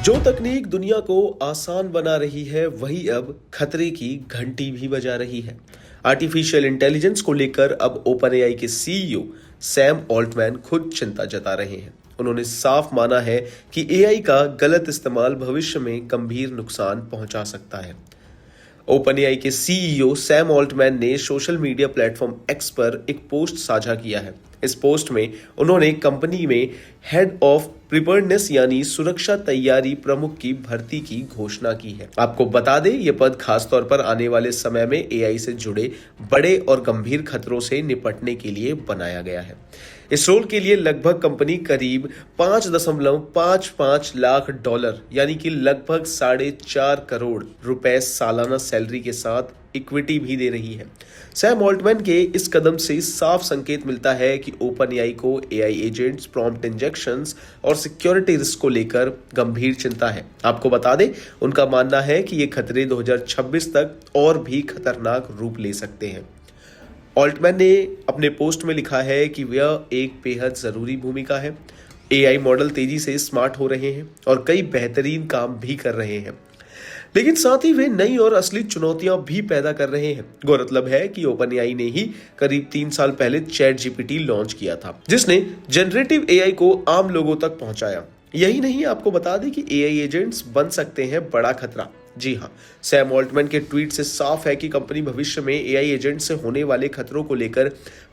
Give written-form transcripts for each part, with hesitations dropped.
जो तकनीक दुनिया को आसान बना रही है वही अब खतरे की घंटी भी बजा रही है। आर्टिफिशियल इंटेलिजेंस को लेकर अब ओपन एआई के सीईओ सैम ऑल्टमैन खुद चिंता जता रहे हैं। उन्होंने साफ माना है कि एआई का गलत इस्तेमाल भविष्य में गंभीर नुकसान पहुंचा सकता है। ओपन एआई के सीईओ सैम ऑल्टमैन ने सोशल मीडिया प्लेटफॉर्म एक्स पर एक पोस्ट साझा किया है। इस पोस्ट में उन्होंने कंपनी में हेड ऑफ प्रिपेयर्डनेस यानी सुरक्षा तैयारी प्रमुख की भर्ती की घोषणा की है। आपको बता दें, यह पद खासतौर पर आने वाले समय में एआई से जुड़े बड़े और गंभीर खतरों से निपटने के लिए बनाया गया है। इस रोल के लिए लगभग कंपनी करीब 5.55 लाख डॉलर यानी कि लगभग 4.5 करोड़ रुपए सालाना सैलरी के साथ इक्विटी भी दे रही है। सैम ऑल्टमैन के इस कदम से साफ संकेत मिलता है कि ओपन एआई को एआई एजेंट्स, प्रॉम्प्ट इंजेक्शंस और सिक्योरिटी रिस्क को लेकर गंभीर चिंता है। आपको बता दें, उनका मानना है कि ये खतरे 2026 तक और भी खतरनाक रूप ले सकते हैं। ऑल्टमैन ने अपने पोस्ट में लिखा है कि यह एक बेहद जरूरी भूमिका है। एआई मॉडल तेजी से स्मार्ट हो रहे हैं और कई बेहतरीन काम भी कर रहे हैं, लेकिन साथ ही वे नई और असली चुनौतियां भी पैदा कर रहे हैं। गौरतलब है कि ओपन एआई ने ही करीब 3 साल पहले चैट जीपीटी लॉन्च किया था, जिसने जनरेटिव एआई को आम लोगों तक पहुंचाया। यही नहीं, आपको बता दें कि एआई एजेंट्स बन सकते हैं बड़ा खतरा। जी हाँ, सैम ऑल्टमैन के ट्वीट से साफ है कि कंपनी भविष्य में एआई एजेंट से होने वाले खतरों को लेकर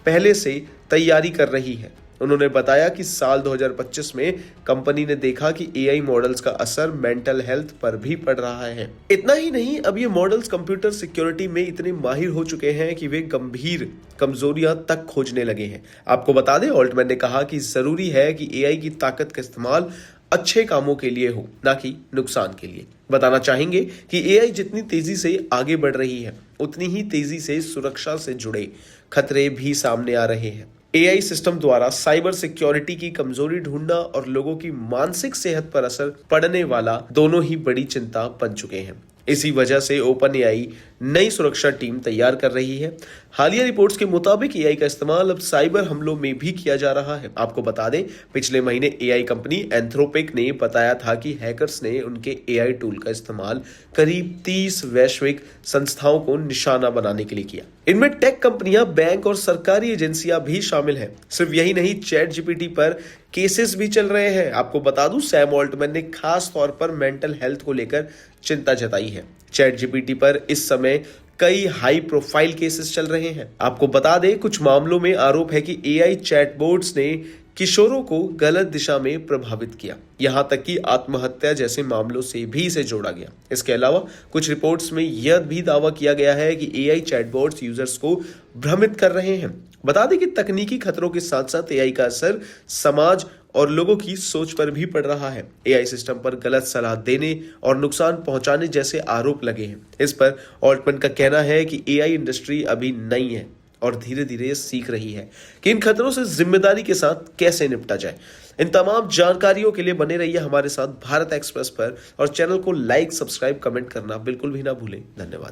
पहले से तैयारी कर रही है। उन्होंने बताया कि साल 2025 में कंपनी ने देखा कि एआई मॉडल्स का असर मेंटल हेल्थ पर भी पड़ रहा है। इतना ही नहीं, अब ये मॉडल्स कंप्यूटर सिक्योरिटी में इतने माहिर हो चुके हैं कि वे गंभीर कमजोरियां तक खोजने लगे हैं। आपको बता दें, ऑल्टमैन ने कहा कि जरूरी है कि एआई की ताकत का इस्तेमाल अच्छे कामों के लिए हो, ना कि नुकसान के लिए। बताना चाहेंगे कि एआई जितनी तेजी से आगे बढ़ रही है, उतनी ही तेजी से सुरक्षा से जुड़े खतरे भी सामने आ रहे हैं। एआई सिस्टम द्वारा साइबर सिक्योरिटी की कमजोरी ढूंढना और लोगों की मानसिक सेहत पर असर पड़ने वाला दोनों ही बड़ी चिंता बन चुके हैं। इसी वजह से ओपन एआई नई सुरक्षा टीम तैयार कर रही है। हालिया रिपोर्ट्स के मुताबिक एआई का इस्तेमाल अब साइबर हमलों में भी किया जा रहा है। आपको बता दें, पिछले महीने एआई कंपनी एंथ्रोपिक ने बताया था कि हैकर्स ने उनके एआई टूल का इस्तेमाल करीब 30 वैश्विक संस्थाओं को निशाना बनाने के लिए किया। इनमें टेक कंपनियां, बैंक और सरकारी एजेंसियां भी शामिल हैं। सिर्फ यही नहीं, चैट जीपीटी पर केसेस भी चल रहे हैं। आपको बता दूं, सैम ऑल्टमैन ने खास तौर पर मेंटल हेल्थ को लेकर चिंता जताई है। चैट जीपीटी पर इस समय कई हाई प्रोफाइल केसेस चल रहे हैं। आपको बता दें, कुछ मामलों में आरोप है कि एआई चैटबॉट्स ने किशोरों को गलत दिशा में प्रभावित किया, यहां तक कि आत्महत्या जैसे मामलों से भी इसे जोड़ा गया। इसके अलावा कुछ रिपोर्ट्स में यह भी दावा किया गया है कि एआई चैटबॉट्स यूजर्स को भ्रमित कर रहे हैं। बता दें कि तकनीकी खतरों के साथ साथ एआई का असर समाज और लोगों की सोच पर भी पड़ रहा है। एआई सिस्टम पर गलत सलाह देने और नुकसान पहुंचाने जैसे आरोप लगे हैं। इस पर ऑल्टमैन का कहना है कि एआई इंडस्ट्री अभी नई है और धीरे धीरे सीख रही है कि इन खतरों से जिम्मेदारी के साथ कैसे निपटा जाए। इन तमाम जानकारियों के लिए बने रहिए हमारे साथ भारत एक्सप्रेस पर और चैनल को लाइक, सब्सक्राइब, कमेंट करना बिल्कुल भी ना भूलें। धन्यवाद।